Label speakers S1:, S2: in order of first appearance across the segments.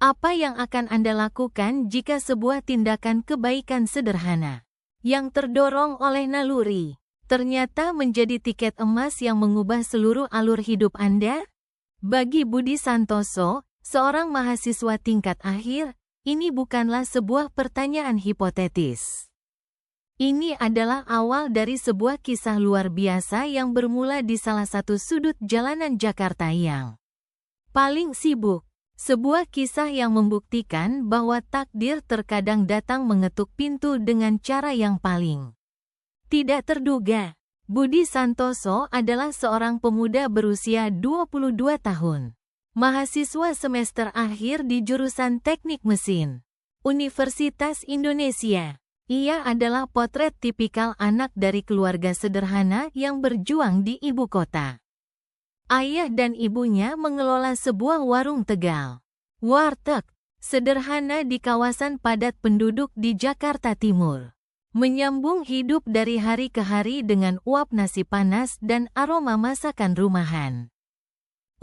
S1: Apa yang akan Anda lakukan jika sebuah tindakan kebaikan sederhana yang terdorong oleh naluri ternyata menjadi tiket emas yang mengubah seluruh alur hidup Anda? Bagi Budi Santoso, seorang mahasiswa tingkat akhir, ini bukanlah sebuah pertanyaan hipotetis. Ini adalah awal dari sebuah kisah luar biasa yang bermula di salah satu sudut jalanan Jakarta yang paling sibuk. Sebuah kisah yang membuktikan bahwa takdir terkadang datang mengetuk pintu dengan cara yang paling tidak terduga. Budi Santoso adalah seorang pemuda berusia 22 tahun. Mahasiswa semester akhir di jurusan Teknik Mesin, Universitas Indonesia. Ia adalah potret tipikal anak dari keluarga sederhana yang berjuang di ibu kota. Ayah dan ibunya mengelola sebuah warung Tegal, warteg, sederhana di kawasan padat penduduk di Jakarta Timur. Menyambung hidup dari hari ke hari dengan uap nasi panas dan aroma masakan rumahan.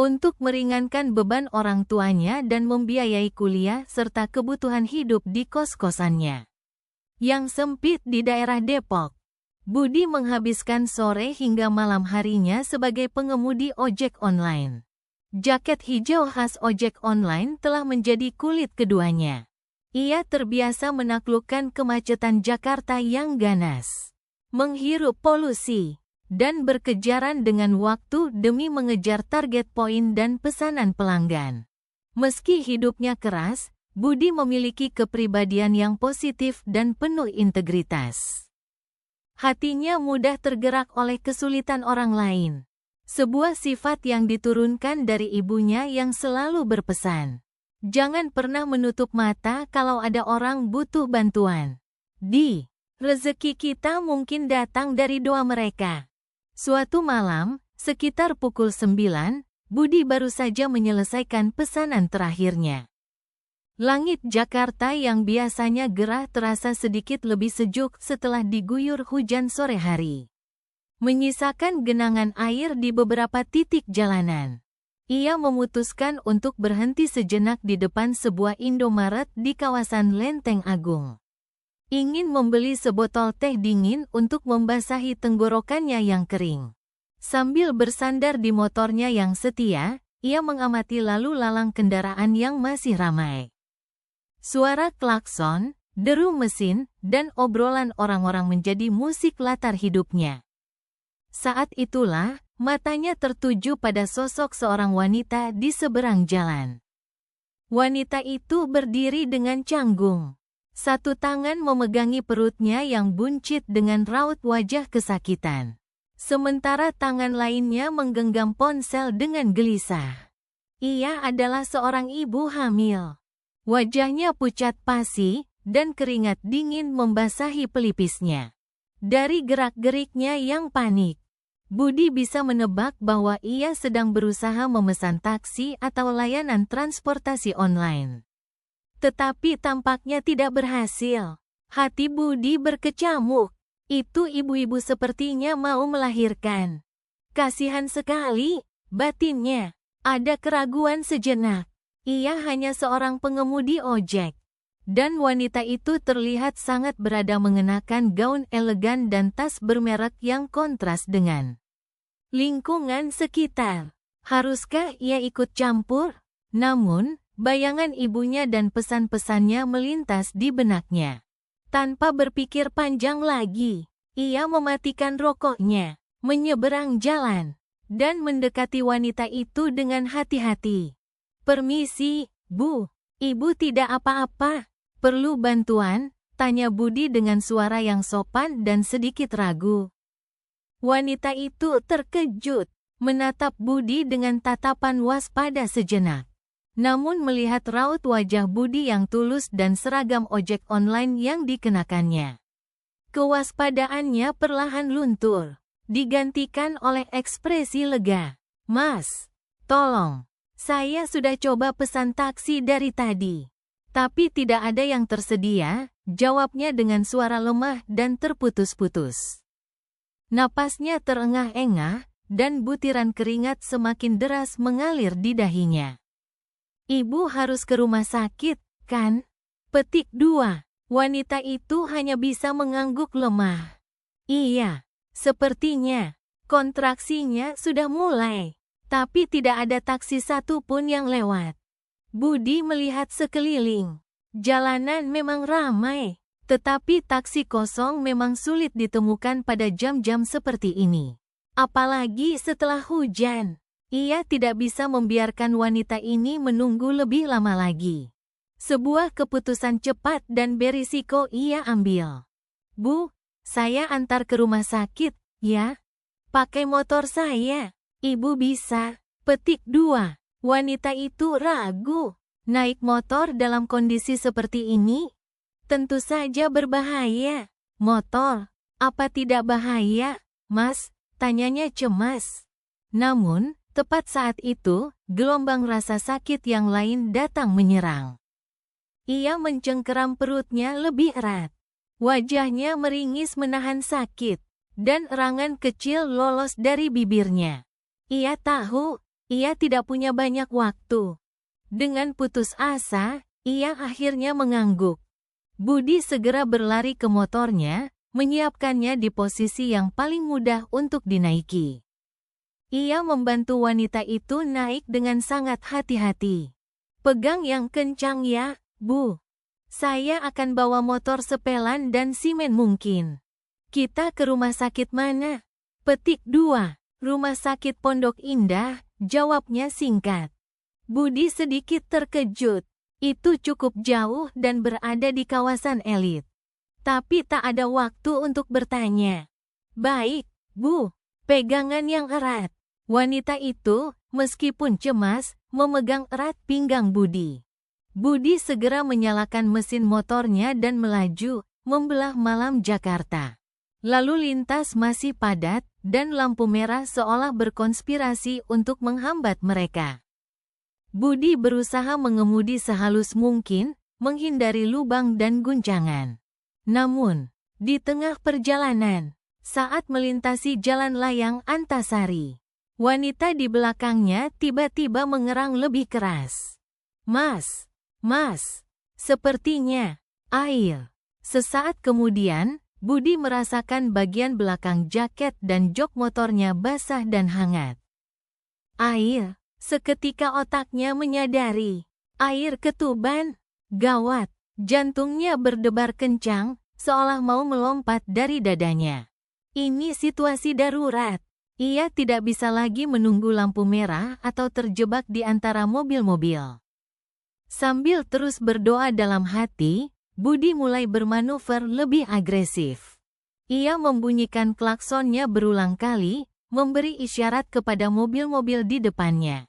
S1: Untuk meringankan beban orang tuanya dan membiayai kuliah serta kebutuhan hidup di kos-kosannya yang sempit di daerah Depok, Budi menghabiskan sore hingga malam harinya sebagai pengemudi ojek online. Jaket hijau khas ojek online telah menjadi kulit keduanya. Ia terbiasa menaklukkan kemacetan Jakarta yang ganas, menghirup polusi, dan berkejaran dengan waktu demi mengejar target poin dan pesanan pelanggan. Meski hidupnya keras, Budi memiliki kepribadian yang positif dan penuh integritas. Hatinya mudah tergerak oleh kesulitan orang lain. Sebuah sifat yang diturunkan dari ibunya yang selalu berpesan, jangan pernah menutup mata kalau ada orang butuh bantuan. Rezeki kita mungkin datang dari doa mereka. Suatu malam, sekitar pukul 9, Budi baru saja menyelesaikan pesanan terakhirnya. Langit Jakarta yang biasanya gerah terasa sedikit lebih sejuk setelah diguyur hujan sore hari, menyisakan genangan air di beberapa titik jalanan. Ia memutuskan untuk berhenti sejenak di depan sebuah Indomaret di kawasan Lenteng Agung. Ingin membeli sebotol teh dingin untuk membasahi tenggorokannya yang kering. Sambil bersandar di motornya yang setia, ia mengamati lalu lalang kendaraan yang masih ramai. Suara klakson, deru mesin, dan obrolan orang-orang menjadi musik latar hidupnya. Saat itulah, matanya tertuju pada sosok seorang wanita di seberang jalan. Wanita itu berdiri dengan canggung. Satu tangan memegangi perutnya yang buncit dengan raut wajah kesakitan. Sementara tangan lainnya menggenggam ponsel dengan gelisah. Ia adalah seorang ibu hamil. Wajahnya pucat pasi, dan keringat dingin membasahi pelipisnya. Dari gerak-geriknya yang panik, Budi bisa menebak bahwa ia sedang berusaha memesan taksi atau layanan transportasi online. Tetapi tampaknya tidak berhasil. Hati Budi berkecamuk. Itu ibu-ibu sepertinya mau melahirkan. Kasihan sekali, batinnya. Ada keraguan sejenak. Ia hanya seorang pengemudi ojek. Dan wanita itu terlihat sangat berada mengenakan gaun elegan dan tas bermerek yang kontras dengan lingkungan sekitar. Haruskah ia ikut campur? Namun, bayangan ibunya dan pesan-pesannya melintas di benaknya. Tanpa berpikir panjang lagi, ia mematikan rokoknya, menyeberang jalan, dan mendekati wanita itu dengan hati-hati. "Permisi, Bu. Ibu tidak apa-apa. Perlu bantuan?" tanya Budi dengan suara yang sopan dan sedikit ragu. Wanita itu terkejut, menatap Budi dengan tatapan waspada sejenak. Namun melihat raut wajah Budi yang tulus dan seragam ojek online yang dikenakannya, kewaspadaannya perlahan luntur, digantikan oleh ekspresi lega. "Mas, tolong. Saya sudah coba pesan taksi dari tadi, tapi tidak ada yang tersedia," jawabnya dengan suara lemah dan terputus-putus. Napasnya terengah-engah, dan butiran keringat semakin deras mengalir di dahinya. Ibu harus ke rumah sakit, kan? Petik 2. Wanita itu hanya bisa mengangguk lemah. Iya, sepertinya. Kontraksinya sudah mulai. Tapi tidak ada taksi satupun yang lewat. Budi melihat sekeliling. Jalanan memang ramai. Tetapi taksi kosong memang sulit ditemukan pada jam-jam seperti ini. Apalagi setelah hujan. Ia tidak bisa membiarkan wanita ini menunggu lebih lama lagi. Sebuah keputusan cepat dan berisiko ia ambil. Bu, saya antar ke rumah sakit, ya? Pakai motor saya. Ibu bisa. Petik 2. Wanita itu ragu. Naik motor dalam kondisi seperti ini? Tentu saja berbahaya. Motor, apa tidak bahaya, Mas? Tanyanya cemas. Namun, tepat saat itu, gelombang rasa sakit yang lain datang menyerang. Ia mencengkeram perutnya lebih erat. Wajahnya meringis menahan sakit, dan erangan kecil lolos dari bibirnya. Ia tahu, ia tidak punya banyak waktu. Dengan putus asa, ia akhirnya mengangguk. Budi segera berlari ke motornya, menyiapkannya di posisi yang paling mudah untuk dinaiki. Ia membantu wanita itu naik dengan sangat hati-hati. Pegang yang kencang ya, Bu. Saya akan bawa motor sepelan dan simen mungkin. Kita ke rumah sakit mana? Petik 2. Rumah sakit Pondok Indah, jawabnya singkat. Budi sedikit terkejut. Itu cukup jauh dan berada di kawasan elit. Tapi tak ada waktu untuk bertanya. Baik, Bu. Pegangan yang erat. Wanita itu, meskipun cemas, memegang erat pinggang Budi. Budi segera menyalakan mesin motornya dan melaju, membelah malam Jakarta. Lalu lintas masih padat, dan lampu merah seolah berkonspirasi untuk menghambat mereka. Budi berusaha mengemudi sehalus mungkin, menghindari lubang dan guncangan. Namun, di tengah perjalanan, saat melintasi jalan layang Antasari, wanita di belakangnya tiba-tiba mengerang lebih keras. Mas, Mas, sepertinya, air. Sesaat kemudian, Budi merasakan bagian belakang jaket dan jok motornya basah dan hangat. Air. Seketika otaknya menyadari. Air ketuban. Gawat. Jantungnya berdebar kencang, seolah mau melompat dari dadanya. Ini situasi darurat. Ia tidak bisa lagi menunggu lampu merah atau terjebak di antara mobil-mobil. Sambil terus berdoa dalam hati, Budi mulai bermanuver lebih agresif. Ia membunyikan klaksonnya berulang kali, memberi isyarat kepada mobil-mobil di depannya.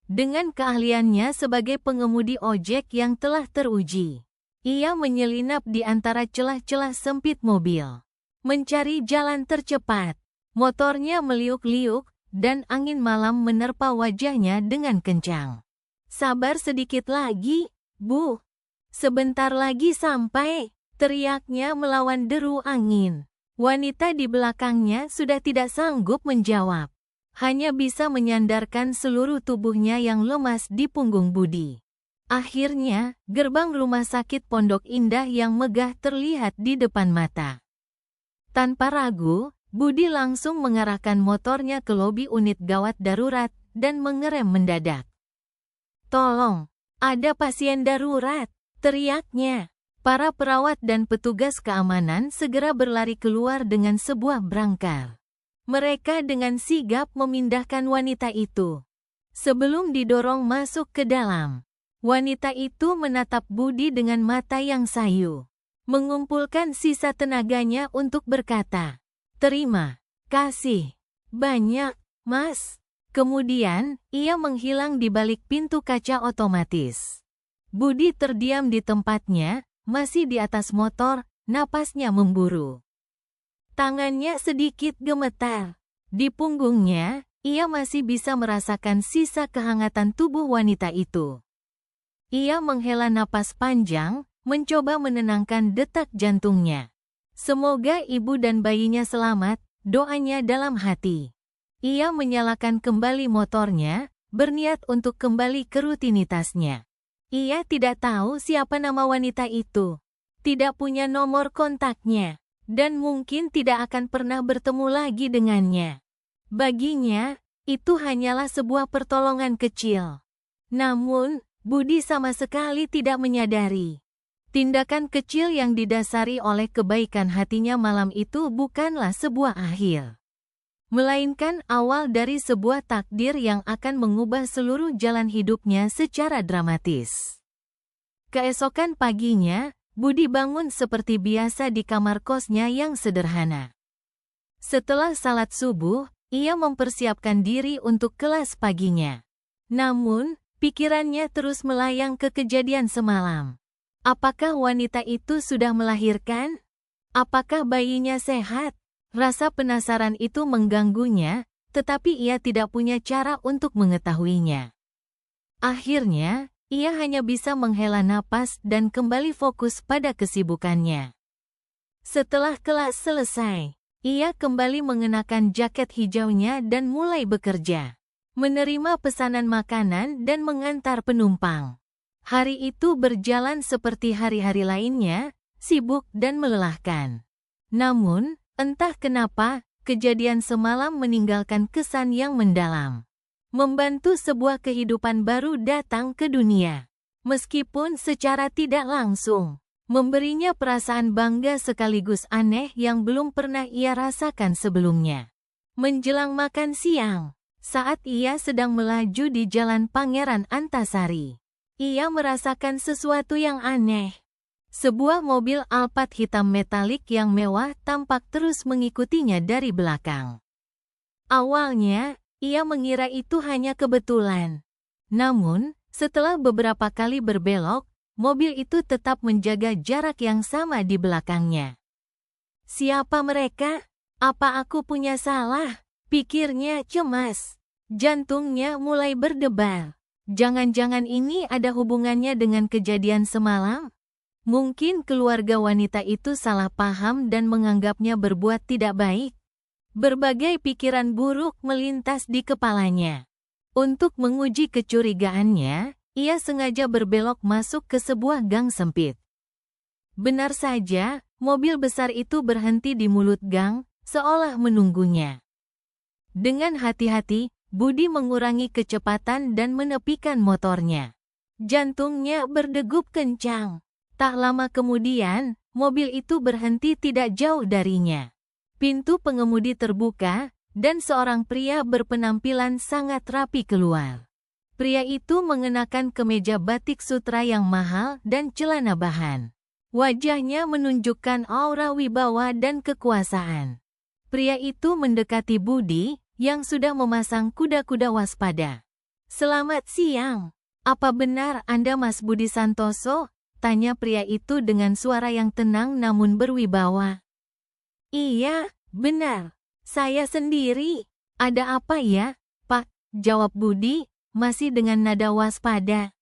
S1: Dengan keahliannya sebagai pengemudi ojek yang telah teruji, ia menyelinap di antara celah-celah sempit mobil, mencari jalan tercepat. Motornya meliuk-liuk, dan angin malam menerpa wajahnya dengan kencang. Sabar sedikit lagi, Bu. Sebentar lagi sampai, teriaknya melawan deru angin. Wanita di belakangnya sudah tidak sanggup menjawab. Hanya bisa menyandarkan seluruh tubuhnya yang lemas di punggung Budi. Akhirnya, gerbang rumah sakit Pondok Indah yang megah terlihat di depan mata. Tanpa ragu, Budi langsung mengarahkan motornya ke lobi unit gawat darurat dan mengerem mendadak. Tolong, ada pasien darurat, teriaknya. Para perawat dan petugas keamanan segera berlari keluar dengan sebuah brangkar. Mereka dengan sigap memindahkan wanita itu. Sebelum didorong masuk ke dalam, wanita itu menatap Budi dengan mata yang sayu. Mengumpulkan sisa tenaganya untuk berkata, "Terima kasih banyak, Mas." Kemudian, ia menghilang di balik pintu kaca otomatis. Budi terdiam di tempatnya, masih di atas motor, napasnya memburu. Tangannya sedikit gemetar. Di punggungnya, ia masih bisa merasakan sisa kehangatan tubuh wanita itu. Ia menghela napas panjang, mencoba menenangkan detak jantungnya. Semoga ibu dan bayinya selamat, doanya dalam hati. Ia menyalakan kembali motornya, berniat untuk kembali ke rutinitasnya. Ia tidak tahu siapa nama wanita itu, tidak punya nomor kontaknya, dan mungkin tidak akan pernah bertemu lagi dengannya. Baginya, itu hanyalah sebuah pertolongan kecil. Namun, Budi sama sekali tidak menyadari. Tindakan kecil yang didasari oleh kebaikan hatinya malam itu bukanlah sebuah akhir, melainkan awal dari sebuah takdir yang akan mengubah seluruh jalan hidupnya secara dramatis. Keesokan paginya, Budi bangun seperti biasa di kamar kosnya yang sederhana. Setelah salat subuh, ia mempersiapkan diri untuk kelas paginya. Namun, pikirannya terus melayang ke kejadian semalam. Apakah wanita itu sudah melahirkan? Apakah bayinya sehat? Rasa penasaran itu mengganggunya, tetapi ia tidak punya cara untuk mengetahuinya. Akhirnya, ia hanya bisa menghela napas dan kembali fokus pada kesibukannya. Setelah kelas selesai, ia kembali mengenakan jaket hijaunya dan mulai bekerja, menerima pesanan makanan dan mengantar penumpang. Hari itu berjalan seperti hari-hari lainnya, sibuk dan melelahkan. Namun, entah kenapa, kejadian semalam meninggalkan kesan yang mendalam. Membantu sebuah kehidupan baru datang ke dunia. Meskipun secara tidak langsung, memberinya perasaan bangga sekaligus aneh yang belum pernah ia rasakan sebelumnya. Menjelang makan siang, saat ia sedang melaju di Jalan Pangeran Antasari, ia merasakan sesuatu yang aneh. Sebuah mobil Alphard hitam metalik yang mewah tampak terus mengikutinya dari belakang. Awalnya, ia mengira itu hanya kebetulan. Namun, setelah beberapa kali berbelok, mobil itu tetap menjaga jarak yang sama di belakangnya. Siapa mereka? Apa aku punya salah? Pikirnya cemas. Jantungnya mulai berdebar. Jangan-jangan ini ada hubungannya dengan kejadian semalam? Mungkin keluarga wanita itu salah paham dan menganggapnya berbuat tidak baik. Berbagai pikiran buruk melintas di kepalanya. Untuk menguji kecurigaannya, ia sengaja berbelok masuk ke sebuah gang sempit. Benar saja, mobil besar itu berhenti di mulut gang, seolah menunggunya. Dengan hati-hati, Budi mengurangi kecepatan dan menepikan motornya. Jantungnya berdegup kencang. Tak lama kemudian, mobil itu berhenti tidak jauh darinya. Pintu pengemudi terbuka, dan seorang pria berpenampilan sangat rapi keluar. Pria itu mengenakan kemeja batik sutra yang mahal dan celana bahan. Wajahnya menunjukkan aura wibawa dan kekuasaan. Pria itu mendekati Budi, yang sudah memasang kuda-kuda waspada. "Selamat siang. Apa benar Anda Mas Budi Santoso?" tanya pria itu dengan suara yang tenang namun berwibawa. "Iya, benar. Saya sendiri. Ada apa ya, Pak?" jawab Budi, masih dengan nada waspada.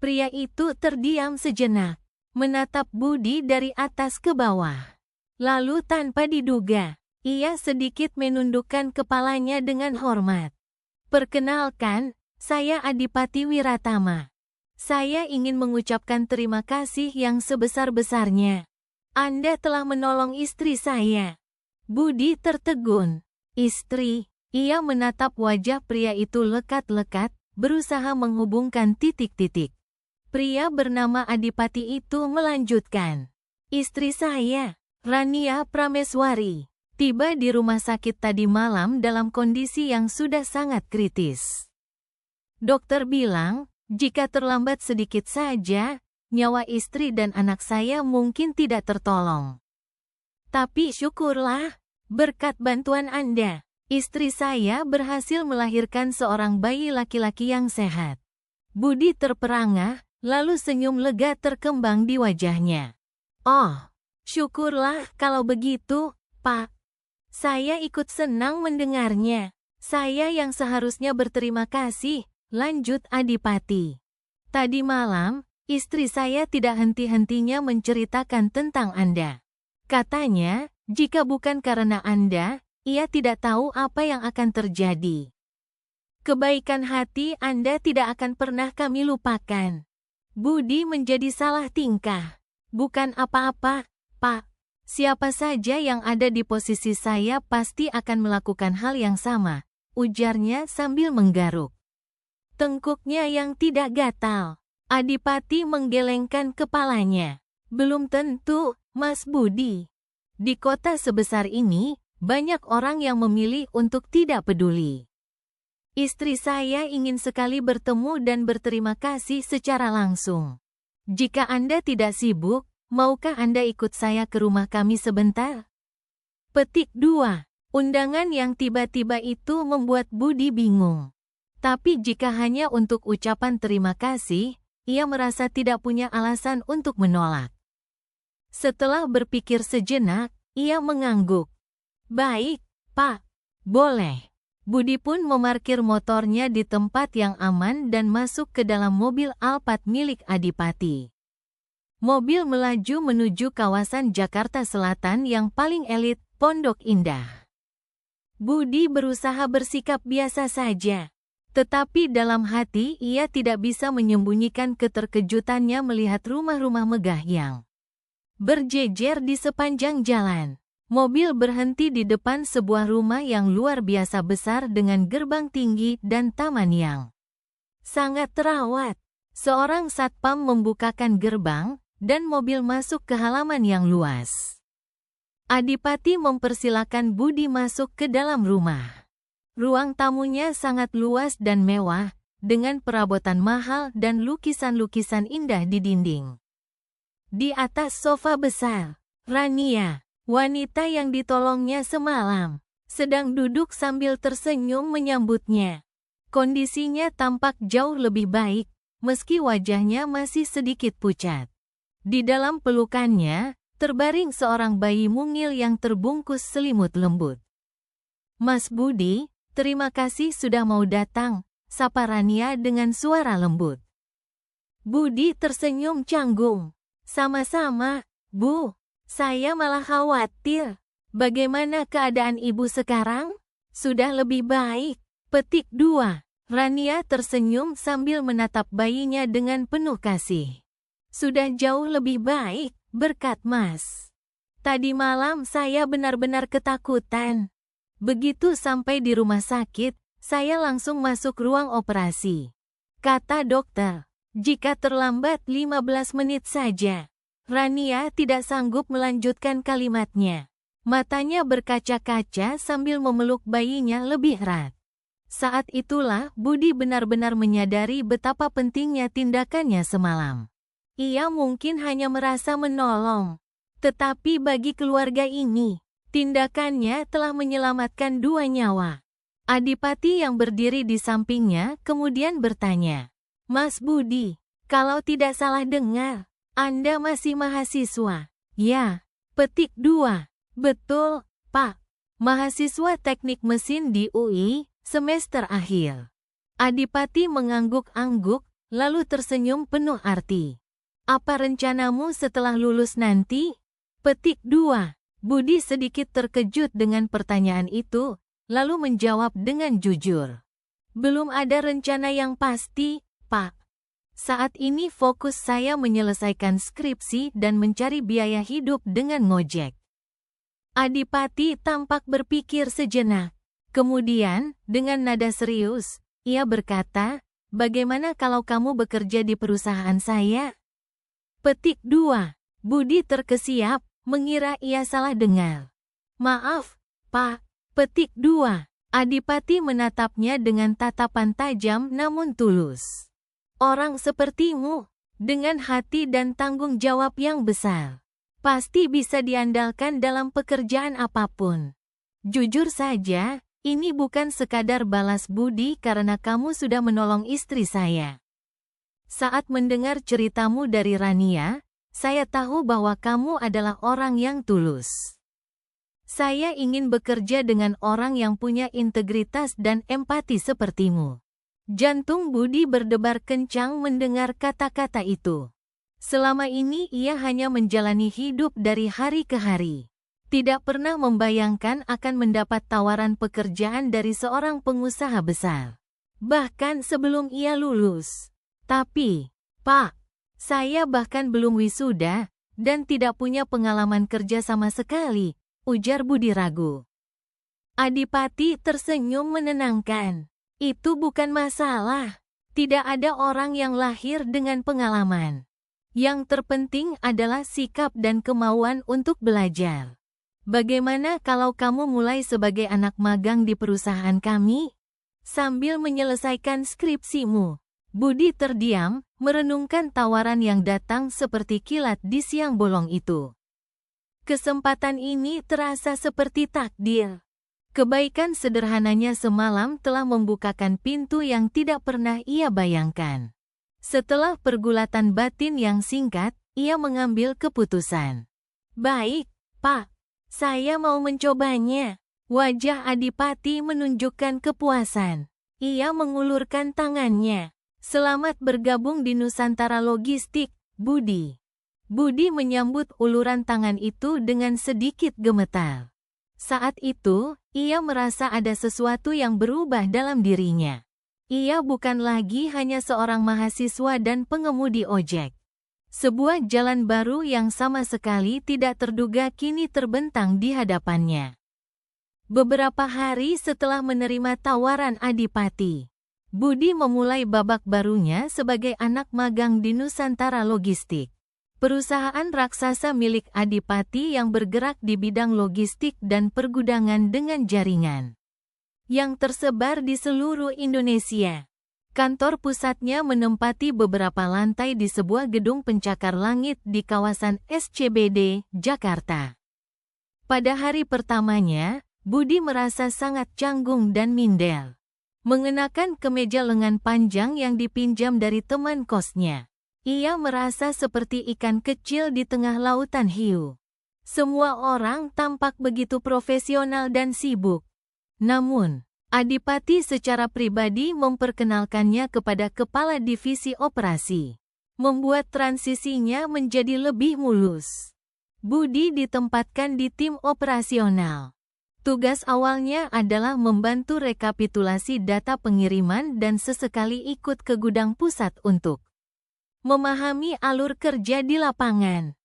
S1: Pria itu terdiam sejenak, menatap Budi dari atas ke bawah. Lalu tanpa diduga, ia sedikit menundukkan kepalanya dengan hormat. "Perkenalkan, saya Adipati Wiratama. Saya ingin mengucapkan terima kasih yang sebesar-besarnya. Anda telah menolong istri saya." Budi tertegun. "Istri?" Ia menatap wajah pria itu lekat-lekat, berusaha menghubungkan titik-titik. Pria bernama Adipati itu melanjutkan. "Istri saya, Rania Prameswari, tiba di rumah sakit tadi malam dalam kondisi yang sudah sangat kritis. Dokter bilang, jika terlambat sedikit saja, nyawa istri dan anak saya mungkin tidak tertolong. Tapi syukurlah, berkat bantuan Anda, istri saya berhasil melahirkan seorang bayi laki-laki yang sehat." Budi terperangah, lalu senyum lega terkembang di wajahnya. "Oh, syukurlah kalau begitu, Pak. Saya ikut senang mendengarnya. Saya yang seharusnya berterima kasih," lanjut Adipati. "Tadi malam, istri saya tidak henti-hentinya menceritakan tentang Anda. Katanya, jika bukan karena Anda, ia tidak tahu apa yang akan terjadi." Kebaikan hati Anda tidak akan pernah kami lupakan. Budi menjadi salah tingkah. Bukan apa-apa, Pak. Siapa saja yang ada di posisi saya pasti akan melakukan hal yang sama, ujarnya sambil menggaruk. Tengkuknya yang tidak gatal. Adipati menggelengkan kepalanya. Belum tentu, Mas Budi. Di kota sebesar ini, banyak orang yang memilih untuk tidak peduli. Istri saya ingin sekali bertemu dan berterima kasih secara langsung. Jika Anda tidak sibuk, maukah Anda ikut saya ke rumah kami sebentar? Petik 2. Undangan yang tiba-tiba itu membuat Budi bingung. Tapi jika hanya untuk ucapan terima kasih, ia merasa tidak punya alasan untuk menolak. Setelah berpikir sejenak, ia mengangguk. Baik, Pak. Boleh. Budi pun memarkir motornya di tempat yang aman dan masuk ke dalam mobil Alphard milik Adipati. Mobil melaju menuju kawasan Jakarta Selatan yang paling elit, Pondok Indah. Budi berusaha bersikap biasa saja. Tetapi dalam hati ia tidak bisa menyembunyikan keterkejutannya melihat rumah-rumah megah yang berjejer di sepanjang jalan. Mobil berhenti di depan sebuah rumah yang luar biasa besar dengan gerbang tinggi dan taman yang sangat terawat. Seorang satpam membukakan gerbang, dan mobil masuk ke halaman yang luas. Adipati mempersilakan Budi masuk ke dalam rumah. Ruang tamunya sangat luas dan mewah, dengan perabotan mahal dan lukisan-lukisan indah di dinding. Di atas sofa besar, Rania, wanita yang ditolongnya semalam, sedang duduk sambil tersenyum menyambutnya. Kondisinya tampak jauh lebih baik, meski wajahnya masih sedikit pucat. Di dalam pelukannya, terbaring seorang bayi mungil yang terbungkus selimut lembut. Mas Budi, terima kasih sudah mau datang, sapa Rania dengan suara lembut. Budi tersenyum canggung. Sama-sama, Bu. Saya malah khawatir. Bagaimana keadaan ibu sekarang? Sudah lebih baik. Petik 2. Rania tersenyum sambil menatap bayinya dengan penuh kasih. Sudah jauh lebih baik, berkat Mas. Tadi malam saya benar-benar ketakutan. Begitu sampai di rumah sakit, saya langsung masuk ruang operasi. Kata dokter, jika terlambat 15 menit saja. Rania tidak sanggup melanjutkan kalimatnya. Matanya berkaca-kaca sambil memeluk bayinya lebih erat. Saat itulah Budi benar-benar menyadari betapa pentingnya tindakannya semalam. Ia mungkin hanya merasa menolong. Tetapi bagi keluarga ini, tindakannya telah menyelamatkan 2 nyawa. Adipati yang berdiri di sampingnya kemudian bertanya, Mas Budi, kalau tidak salah dengar, Anda masih mahasiswa? Ya, petik 2. Betul, Pak. Mahasiswa teknik mesin di UI, semester akhir. Adipati mengangguk-angguk, lalu tersenyum penuh arti. Apa rencanamu setelah lulus nanti? Petik 2. Budi sedikit terkejut dengan pertanyaan itu, lalu menjawab dengan jujur. Belum ada rencana yang pasti, Pak. Saat ini fokus saya menyelesaikan skripsi dan mencari biaya hidup dengan ngojek. Adipati tampak berpikir sejenak. Kemudian, dengan nada serius, ia berkata, bagaimana kalau kamu bekerja di perusahaan saya? Petik 2. Budi terkesiap, mengira ia salah dengar. Maaf, Pak. Petik 2. Adipati menatapnya dengan tatapan tajam namun tulus. Orang sepertimu, dengan hati dan tanggung jawab yang besar, pasti bisa diandalkan dalam pekerjaan apapun. Jujur saja, ini bukan sekadar balas budi karena kamu sudah menolong istri saya. Saat mendengar ceritamu dari Rania, saya tahu bahwa kamu adalah orang yang tulus. Saya ingin bekerja dengan orang yang punya integritas dan empati sepertimu. Jantung Budi berdebar kencang mendengar kata-kata itu. Selama ini ia hanya menjalani hidup dari hari ke hari. Tidak pernah membayangkan akan mendapat tawaran pekerjaan dari seorang pengusaha besar. bahkan sebelum ia lulus. Tapi, Pak, saya bahkan belum wisuda, dan tidak punya pengalaman kerja sama sekali, ujar Budi ragu. Adipati tersenyum menenangkan. Itu bukan masalah. Tidak ada orang yang lahir dengan pengalaman. Yang terpenting adalah sikap dan kemauan untuk belajar. Bagaimana kalau kamu mulai sebagai anak magang di perusahaan kami? Sambil menyelesaikan skripsimu, Budi terdiam, merenungkan tawaran yang datang seperti kilat di siang bolong itu. Kesempatan ini terasa seperti takdir. Kebaikan sederhananya semalam telah membukakan pintu yang tidak pernah ia bayangkan. Setelah pergulatan batin yang singkat, ia mengambil keputusan. Baik, Pak. Saya mau mencobanya. Wajah Adipati menunjukkan kepuasan. Ia mengulurkan tangannya. Selamat bergabung di Nusantara Logistik, Budi. Budi menyambut uluran tangan itu dengan sedikit gemetar. Saat itu, ia merasa ada sesuatu yang berubah dalam dirinya. Ia bukan lagi hanya seorang mahasiswa dan pengemudi ojek. Sebuah jalan baru yang sama sekali tidak terduga kini terbentang di hadapannya. Beberapa hari setelah menerima tawaran Adipati, Budi memulai babak barunya sebagai anak magang di Nusantara Logistik. Perusahaan raksasa milik Adipati yang bergerak di bidang logistik dan pergudangan dengan jaringan yang tersebar di seluruh Indonesia. Kantor pusatnya menempati beberapa lantai di sebuah gedung pencakar langit di kawasan SCBD, Jakarta. Pada hari pertamanya, Budi merasa sangat canggung dan minder. Mengenakan kemeja lengan panjang yang dipinjam dari teman kosnya, ia merasa seperti ikan kecil di tengah lautan hiu. Semua orang tampak begitu profesional dan sibuk. Namun, Adipati secara pribadi memperkenalkannya kepada kepala divisi operasi, membuat transisinya menjadi lebih mulus. Budi ditempatkan di tim operasional. Tugas awalnya adalah membantu rekapitulasi data pengiriman dan sesekali ikut ke gudang pusat untuk memahami alur kerja di lapangan.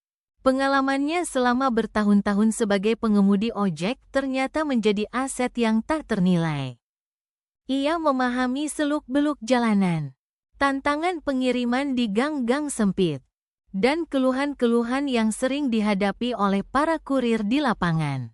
S1: Pengalamannya selama bertahun-tahun sebagai pengemudi ojek ternyata menjadi aset yang tak ternilai. Ia memahami seluk-beluk jalanan, tantangan pengiriman di gang-gang sempit, dan keluhan-keluhan yang sering dihadapi oleh para kurir di lapangan.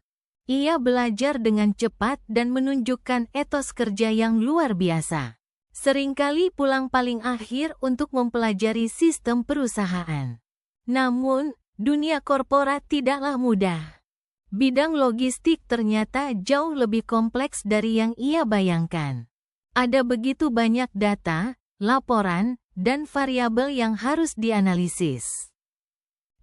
S1: Ia belajar dengan cepat dan menunjukkan etos kerja yang luar biasa. Seringkali pulang paling akhir untuk mempelajari sistem perusahaan. Namun, dunia korporat tidaklah mudah. Bidang logistik ternyata jauh lebih kompleks dari yang ia bayangkan. Ada begitu banyak data, laporan, dan variabel yang harus dianalisis.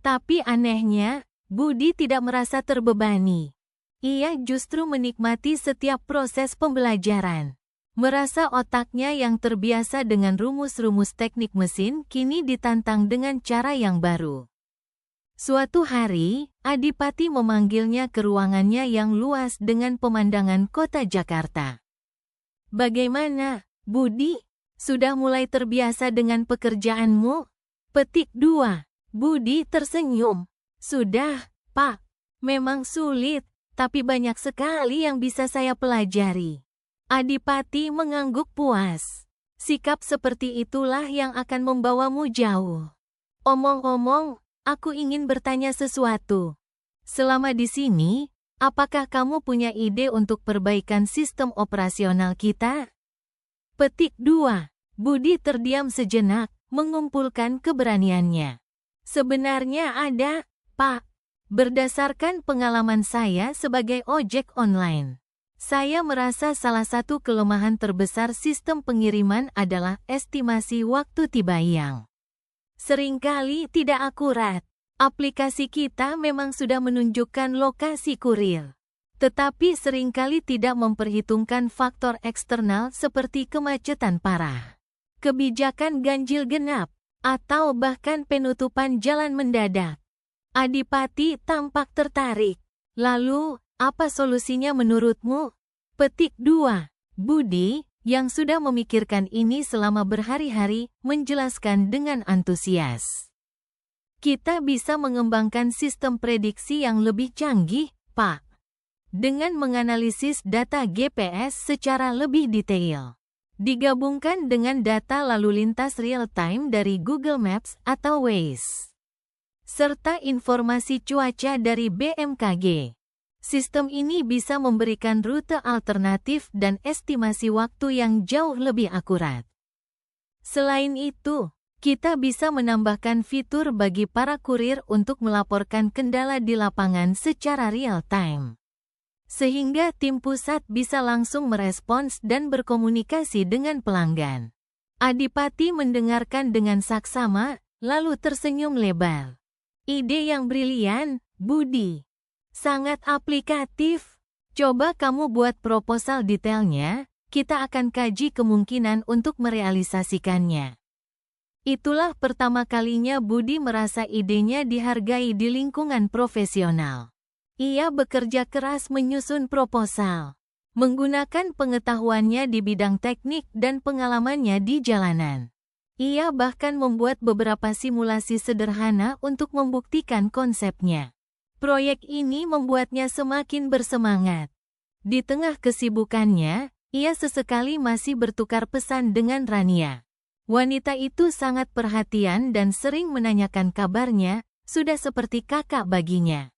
S1: Tapi anehnya, Budi tidak merasa terbebani. Ia justru menikmati setiap proses pembelajaran. Merasa otaknya yang terbiasa dengan rumus-rumus teknik mesin kini ditantang dengan cara yang baru. Suatu hari, Adipati memanggilnya ke ruangannya yang luas dengan pemandangan kota Jakarta. Bagaimana, Budi? Sudah mulai terbiasa dengan pekerjaanmu? Petik 2. Budi tersenyum. Sudah, Pak. Memang sulit, tapi banyak sekali yang bisa saya pelajari. Adipati mengangguk puas. Sikap seperti itulah yang akan membawamu jauh. Omong-omong, aku ingin bertanya sesuatu. Selama di sini, apakah kamu punya ide untuk perbaikan sistem operasional kita? Petik 2. Budi terdiam sejenak, mengumpulkan keberaniannya. Sebenarnya ada, Pak. Berdasarkan pengalaman saya sebagai ojek online, saya merasa salah satu kelemahan terbesar sistem pengiriman adalah estimasi waktu tiba yang seringkali tidak akurat. Aplikasi kita memang sudah menunjukkan lokasi kurir, tetapi seringkali tidak memperhitungkan faktor eksternal seperti kemacetan parah, kebijakan ganjil genap, atau bahkan penutupan jalan mendadak. Adipati tampak tertarik. Lalu, apa solusinya menurutmu? Petik 2. Budi, yang sudah memikirkan ini selama berhari-hari, menjelaskan dengan antusias. Kita bisa mengembangkan sistem prediksi yang lebih canggih, Pak, dengan menganalisis data GPS secara lebih detail, digabungkan dengan data lalu lintas real-time dari Google Maps atau Waze, serta informasi cuaca dari BMKG. Sistem ini bisa memberikan rute alternatif dan estimasi waktu yang jauh lebih akurat. Selain itu, kita bisa menambahkan fitur bagi para kurir untuk melaporkan kendala di lapangan secara real-time, sehingga tim pusat bisa langsung merespons dan berkomunikasi dengan pelanggan. Adipati mendengarkan dengan saksama, lalu tersenyum lebar. Ide yang brilian, Budi. Sangat aplikatif. Coba kamu buat proposal detailnya, kita akan kaji kemungkinan untuk merealisasikannya. Itulah pertama kalinya Budi merasa idenya dihargai di lingkungan profesional. Ia bekerja keras menyusun proposal, menggunakan pengetahuannya di bidang teknik dan pengalamannya di jalanan. Ia bahkan membuat beberapa simulasi sederhana untuk membuktikan konsepnya. Proyek ini membuatnya semakin bersemangat. Di tengah kesibukannya, ia sesekali masih bertukar pesan dengan Rania. Wanita itu sangat perhatian dan sering menanyakan kabarnya, sudah seperti kakak baginya.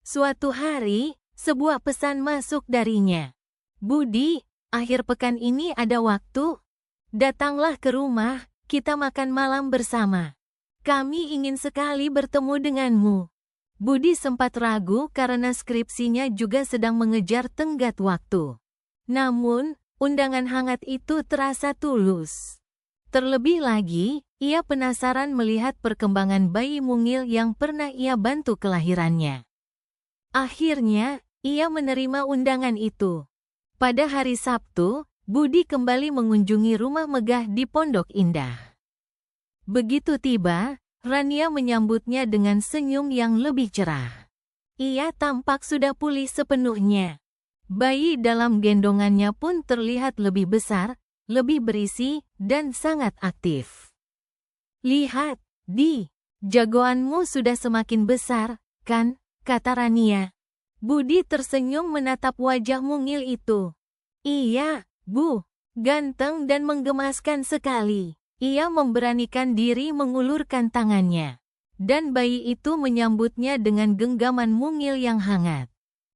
S1: Suatu hari, sebuah pesan masuk darinya. Budi, akhir pekan ini ada waktu? Datanglah ke rumah, kita makan malam bersama. Kami ingin sekali bertemu denganmu. Budi sempat ragu karena skripsinya juga sedang mengejar tenggat waktu. Namun, undangan hangat itu terasa tulus. Terlebih lagi, ia penasaran melihat perkembangan bayi mungil yang pernah ia bantu kelahirannya. Akhirnya, ia menerima undangan itu. Pada hari Sabtu, Budi kembali mengunjungi rumah megah di Pondok Indah. Begitu tiba, Rania menyambutnya dengan senyum yang lebih cerah. Ia tampak sudah pulih sepenuhnya. Bayi dalam gendongannya pun terlihat lebih besar, lebih berisi, dan sangat aktif. Lihat, Di, jagoanmu sudah semakin besar, kan? Kata Rania. Budi tersenyum menatap wajah mungil itu. Iya, Bu, ganteng dan menggemaskan sekali. Ia memberanikan diri mengulurkan tangannya. Dan bayi itu menyambutnya dengan genggaman mungil yang hangat.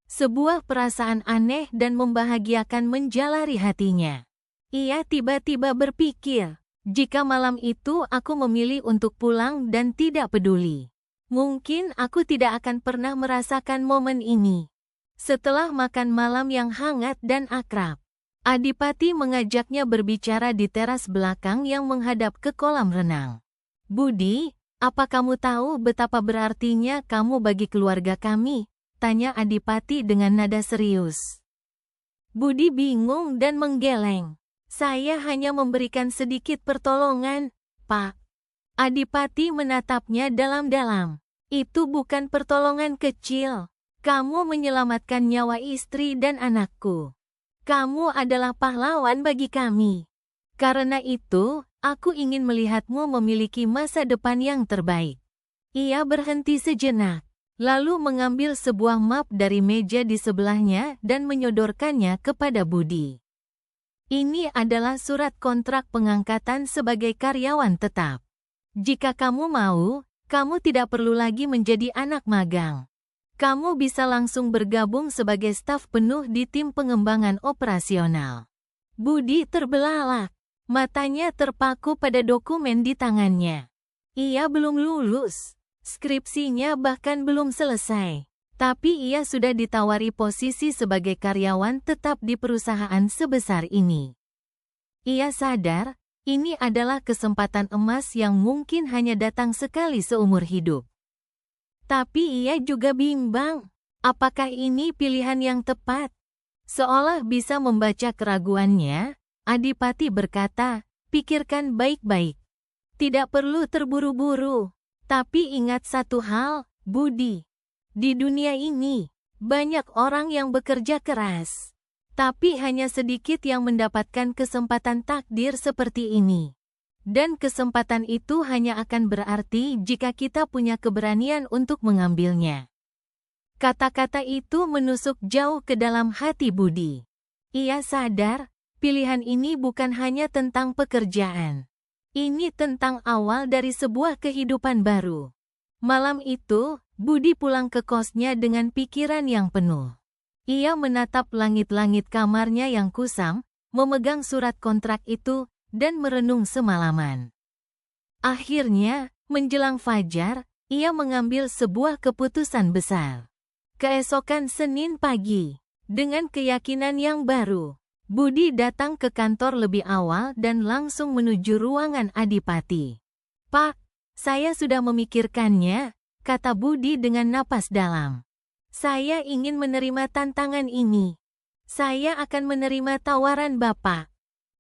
S1: Sebuah perasaan aneh dan membahagiakan menjalari hatinya. Ia tiba-tiba berpikir, jika malam itu aku memilih untuk pulang dan tidak peduli, mungkin aku tidak akan pernah merasakan momen ini. Setelah makan malam yang hangat dan akrab, Adipati mengajaknya berbicara di teras belakang yang menghadap ke kolam renang. Budi, apa kamu tahu betapa berartinya kamu bagi keluarga kami? Tanya Adipati dengan nada serius. Budi bingung dan menggeleng. Saya hanya memberikan sedikit pertolongan, Pak. Adipati menatapnya dalam-dalam. Itu bukan pertolongan kecil. Kamu menyelamatkan nyawa istri dan anakku. Kamu adalah pahlawan bagi kami. Karena itu, aku ingin melihatmu memiliki masa depan yang terbaik. Ia berhenti sejenak, lalu mengambil sebuah map dari meja di sebelahnya dan menyodorkannya kepada Budi. Ini adalah surat kontrak pengangkatan sebagai karyawan tetap. Jika kamu mau, kamu tidak perlu lagi menjadi anak magang. Kamu bisa langsung bergabung sebagai staf penuh di tim pengembangan operasional. Budi terbelalak. Matanya terpaku pada dokumen di tangannya. Ia belum lulus. Skripsinya bahkan belum selesai. Tapi ia sudah ditawari posisi sebagai karyawan tetap di perusahaan sebesar ini. Ia sadar, ini adalah kesempatan emas yang mungkin hanya datang sekali seumur hidup. Tapi ia juga bimbang, apakah ini pilihan yang tepat? Seolah bisa membaca keraguannya, Adipati berkata, pikirkan baik-baik. Tidak perlu terburu-buru, tapi ingat satu hal, Budi. Di dunia ini, banyak orang yang bekerja keras, Tapi hanya sedikit yang mendapatkan kesempatan takdir seperti ini. Dan kesempatan itu hanya akan berarti jika kita punya keberanian untuk mengambilnya. Kata-kata itu menusuk jauh ke dalam hati Budi. Ia sadar, pilihan ini bukan hanya tentang pekerjaan. Ini tentang awal dari sebuah kehidupan baru. Malam itu, Budi pulang ke kosnya dengan pikiran yang penuh. Ia menatap langit-langit kamarnya yang kusam, memegang surat kontrak itu, dan merenung semalaman. Akhirnya, menjelang fajar, ia mengambil sebuah keputusan besar. Keesokan Senin pagi, dengan keyakinan yang baru, Budi datang ke kantor lebih awal dan langsung menuju ruangan Adipati. "Pak, saya sudah memikirkannya," kata Budi dengan napas dalam. "Saya ingin menerima tantangan ini. Saya akan menerima tawaran Bapak."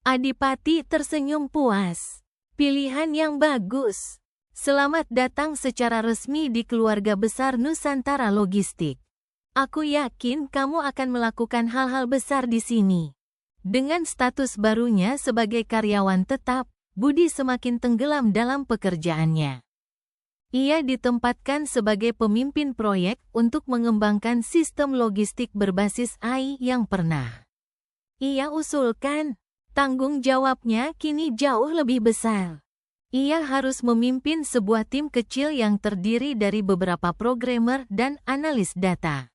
S1: Adipati tersenyum puas. "Pilihan yang bagus. Selamat datang secara resmi di keluarga besar Nusantara Logistik. Aku yakin kamu akan melakukan hal-hal besar di sini." Dengan status barunya sebagai karyawan tetap, Budi semakin tenggelam dalam pekerjaannya. Ia ditempatkan sebagai pemimpin proyek untuk mengembangkan sistem logistik berbasis AI yang pernah ia usulkan. Tanggung jawabnya kini jauh lebih besar. Ia harus memimpin sebuah tim kecil yang terdiri dari beberapa programmer dan analis data.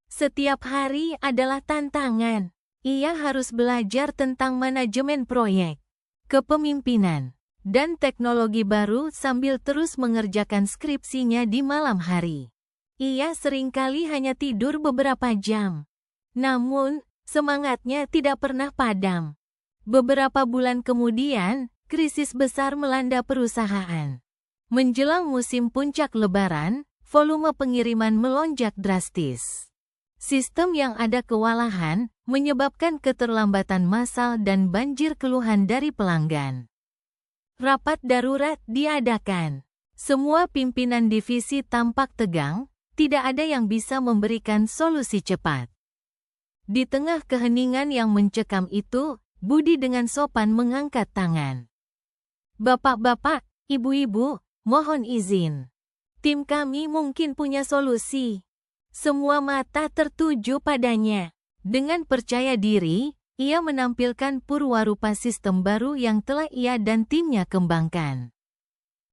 S1: Setiap hari adalah tantangan. Ia harus belajar tentang manajemen proyek, kepemimpinan, dan teknologi baru sambil terus mengerjakan skripsinya di malam hari. Ia seringkali hanya tidur beberapa jam. Namun, semangatnya tidak pernah padam. Beberapa bulan kemudian, krisis besar melanda perusahaan. Menjelang musim puncak Lebaran, volume pengiriman melonjak drastis. Sistem yang ada kewalahan, menyebabkan keterlambatan massal dan banjir keluhan dari pelanggan. Rapat darurat diadakan. Semua pimpinan divisi tampak tegang, tidak ada yang bisa memberikan solusi cepat. Di tengah keheningan yang mencekam itu, Budi dengan sopan mengangkat tangan. "Bapak-bapak, ibu-ibu, mohon izin. Tim kami mungkin punya solusi." Semua mata tertuju padanya. Dengan percaya diri, ia menampilkan purwarupa sistem baru yang telah ia dan timnya kembangkan.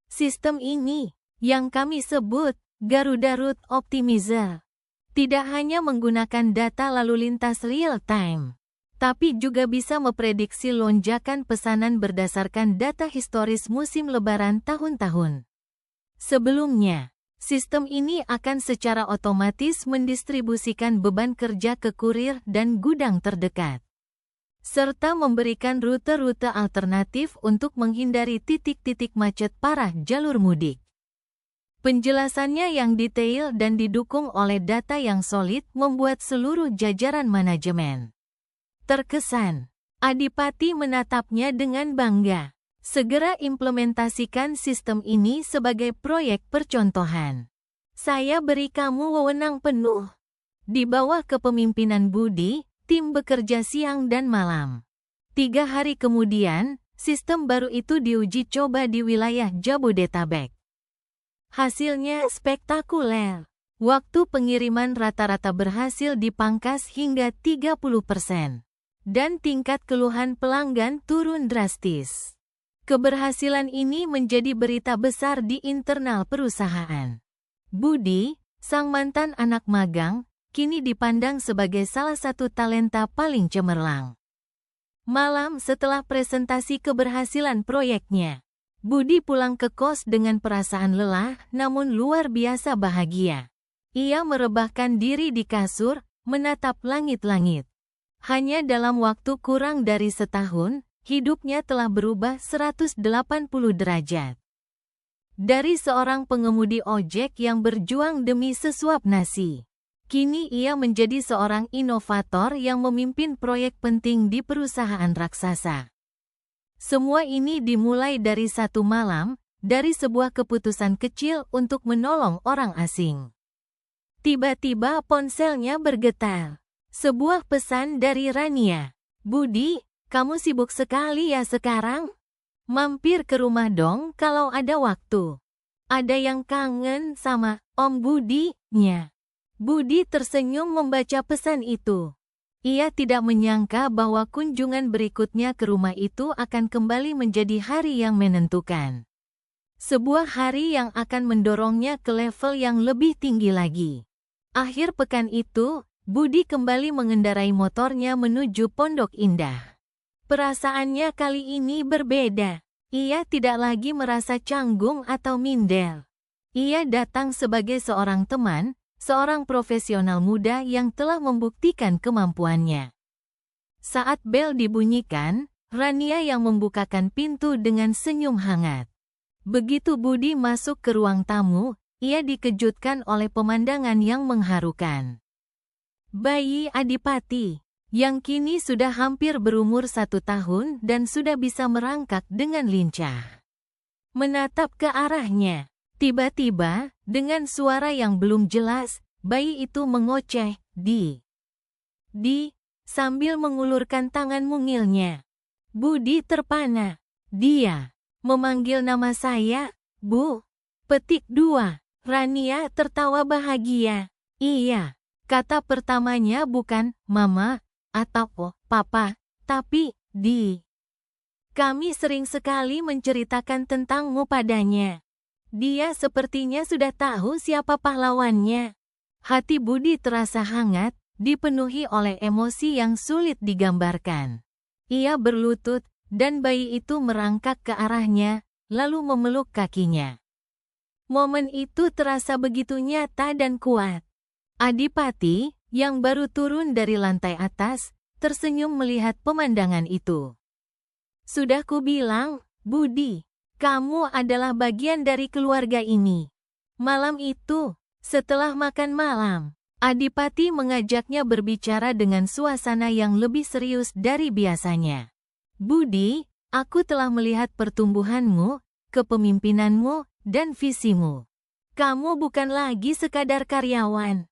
S1: Sistem ini, yang kami sebut Garuda Route Optimizer, tidak hanya menggunakan data lalu lintas real-time, tapi juga bisa memprediksi lonjakan pesanan berdasarkan data historis musim Lebaran tahun-tahun sebelumnya. Sistem ini akan secara otomatis mendistribusikan beban kerja ke kurir dan gudang terdekat, serta memberikan rute-rute alternatif untuk menghindari titik-titik macet parah jalur mudik. Penjelasannya yang detail dan didukung oleh data yang solid membuat seluruh jajaran manajemen terkesan. Adipati menatapnya dengan bangga. "Segera implementasikan sistem ini sebagai proyek percontohan. Saya beri kamu wewenang penuh." Di bawah kepemimpinan Budi, tim bekerja siang dan malam. 3 hari kemudian, sistem baru itu diuji coba di wilayah Jabodetabek. Hasilnya spektakuler. Waktu pengiriman rata-rata berhasil dipangkas hingga 30%. Dan tingkat keluhan pelanggan turun drastis. Keberhasilan ini menjadi berita besar di internal perusahaan. Budi, sang mantan anak magang, kini dipandang sebagai salah satu talenta paling cemerlang. Malam setelah presentasi keberhasilan proyeknya, Budi pulang ke kos dengan perasaan lelah namun luar biasa bahagia. Ia merebahkan diri di kasur, menatap langit-langit. Hanya dalam waktu kurang dari setahun, hidupnya telah berubah 180 derajat. Dari seorang pengemudi ojek yang berjuang demi sesuap nasi, kini ia menjadi seorang inovator yang memimpin proyek penting di perusahaan raksasa. Semua ini dimulai dari satu malam, dari sebuah keputusan kecil untuk menolong orang asing. Tiba-tiba ponselnya bergetar. Sebuah pesan dari Rania. Budi, kamu sibuk sekali ya sekarang? Mampir ke rumah dong kalau ada waktu. Ada yang kangen sama Om Budi-nya. Budi tersenyum membaca pesan itu. Ia tidak menyangka bahwa kunjungan berikutnya ke rumah itu akan kembali menjadi hari yang menentukan. Sebuah hari yang akan mendorongnya ke level yang lebih tinggi lagi. Akhir pekan itu, Budi kembali mengendarai motornya menuju Pondok Indah. Perasaannya kali ini berbeda. Ia tidak lagi merasa canggung atau minder. Ia datang sebagai seorang teman, seorang profesional muda yang telah membuktikan kemampuannya. Saat bel dibunyikan, Rania yang membukakan pintu dengan senyum hangat. Begitu Budi masuk ke ruang tamu, ia dikejutkan oleh pemandangan yang mengharukan. Bayi Adipati, yang kini sudah hampir berumur 1 tahun dan sudah bisa merangkak dengan lincah. Menatap ke arahnya. Tiba-tiba, dengan suara yang belum jelas, bayi itu mengoceh, Di, sambil mengulurkan tangan mungilnya. Budi terpana. Dia memanggil nama saya, Bu. Petik 2. Rania tertawa bahagia. Iya. Kata pertamanya bukan Mama atau Papa, tapi Di. Kami sering sekali menceritakan tentangmu padanya. Dia sepertinya sudah tahu siapa pahlawannya. Hati Budi terasa hangat, dipenuhi oleh emosi yang sulit digambarkan. Ia berlutut, dan bayi itu merangkak ke arahnya, lalu memeluk kakinya. Momen itu terasa begitu nyata dan kuat. Adipati, yang baru turun dari lantai atas, tersenyum melihat pemandangan itu. Sudah kubilang, Budi, kamu adalah bagian dari keluarga ini. Malam itu, setelah makan malam, Adipati mengajaknya berbicara dengan suasana yang lebih serius dari biasanya. Budi, aku telah melihat pertumbuhanmu, kepemimpinanmu, dan visimu. Kamu bukan lagi sekadar karyawan.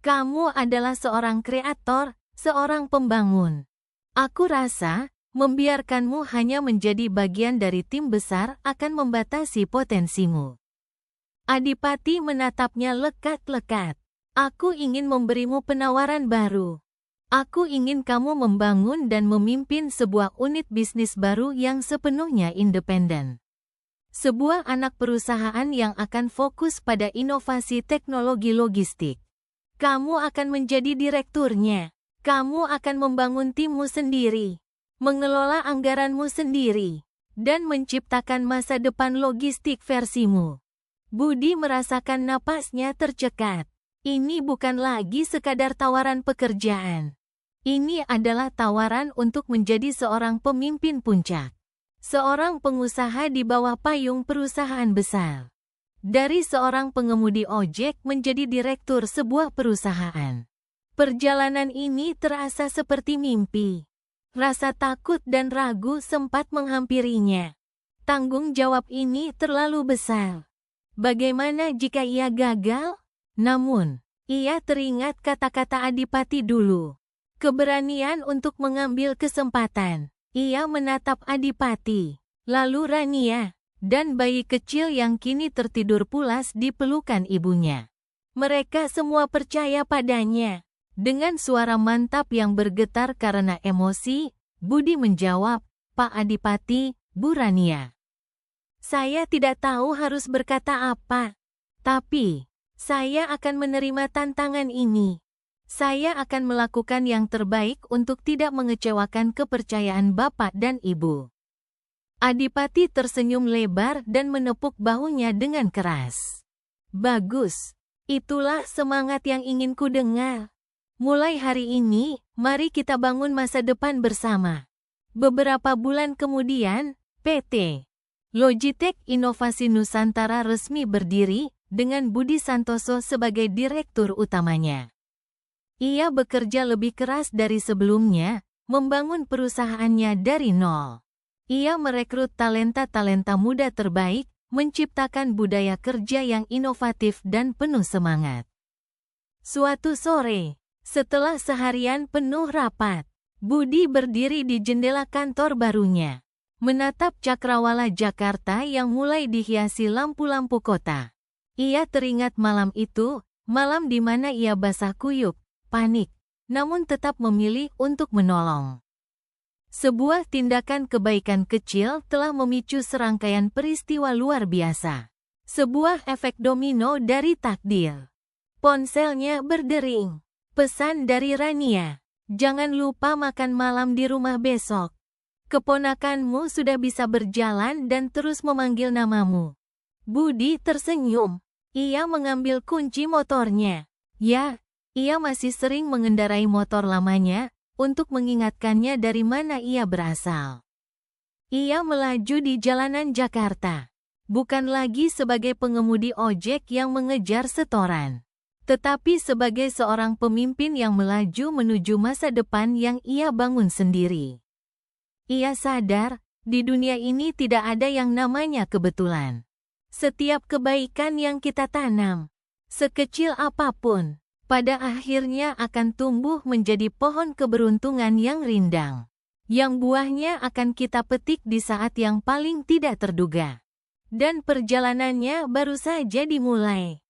S1: Kamu adalah seorang kreator, seorang pembangun. Aku rasa, membiarkanmu hanya menjadi bagian dari tim besar akan membatasi potensimu. Adipati menatapnya lekat-lekat. Aku ingin memberimu penawaran baru. Aku ingin kamu membangun dan memimpin sebuah unit bisnis baru yang sepenuhnya independen. Sebuah anak perusahaan yang akan fokus pada inovasi teknologi logistik. Kamu akan menjadi direkturnya. Kamu akan membangun timmu sendiri, mengelola anggaranmu sendiri, dan menciptakan masa depan logistik versimu. Budi merasakan napasnya tercekat. Ini bukan lagi sekadar tawaran pekerjaan. Ini adalah tawaran untuk menjadi seorang pemimpin puncak. Seorang pengusaha di bawah payung perusahaan besar. Dari seorang pengemudi ojek menjadi direktur sebuah perusahaan. Perjalanan ini terasa seperti mimpi. Rasa takut dan ragu sempat menghampirinya. Tanggung jawab ini terlalu besar. Bagaimana jika ia gagal? Namun, ia teringat kata-kata Adipati dulu. Keberanian untuk mengambil kesempatan. Ia menatap Adipati, lalu Rania, dan bayi kecil yang kini tertidur pulas di pelukan ibunya. Mereka semua percaya padanya. Dengan suara mantap yang bergetar karena emosi, Budi menjawab, Pak Adipati, Bu Rania. Saya tidak tahu harus berkata apa. Tapi, saya akan menerima tantangan ini. Saya akan melakukan yang terbaik untuk tidak mengecewakan kepercayaan Bapak dan Ibu. Adipati tersenyum lebar dan menepuk bahunya dengan keras. Bagus. Itulah semangat yang ingin ku dengar. Mulai hari ini, mari kita bangun masa depan bersama. Beberapa bulan kemudian, PT Logitech Inovasi Nusantara resmi berdiri, dengan Budi Santoso sebagai direktur utamanya. Ia bekerja lebih keras dari sebelumnya, membangun perusahaannya dari nol. Ia merekrut talenta-talenta muda terbaik, menciptakan budaya kerja yang inovatif dan penuh semangat. Suatu sore, Setelah seharian penuh rapat, Budi berdiri di jendela kantor barunya, menatap Cakrawala Jakarta yang mulai dihiasi lampu-lampu kota. Ia teringat malam itu, malam di mana ia basah kuyup, panik, namun tetap memilih untuk menolong. Sebuah tindakan kebaikan kecil telah memicu serangkaian peristiwa luar biasa. Sebuah efek domino dari takdir. Ponselnya berdering. Pesan dari Rania. Jangan lupa makan malam di rumah besok. Keponakanmu sudah bisa berjalan dan terus memanggil namamu. Budi tersenyum. Ia mengambil kunci motornya. Ya, ia masih sering mengendarai motor lamanya untuk mengingatkannya dari mana ia berasal. Ia melaju di jalanan Jakarta. Bukan lagi sebagai pengemudi ojek yang mengejar setoran, tetapi sebagai seorang pemimpin yang melaju menuju masa depan yang ia bangun sendiri. Ia sadar, di dunia ini tidak ada yang namanya kebetulan. Setiap kebaikan yang kita tanam, sekecil apapun, pada akhirnya akan tumbuh menjadi pohon keberuntungan yang rindang, yang buahnya akan kita petik di saat yang paling tidak terduga. Dan perjalanannya baru saja dimulai.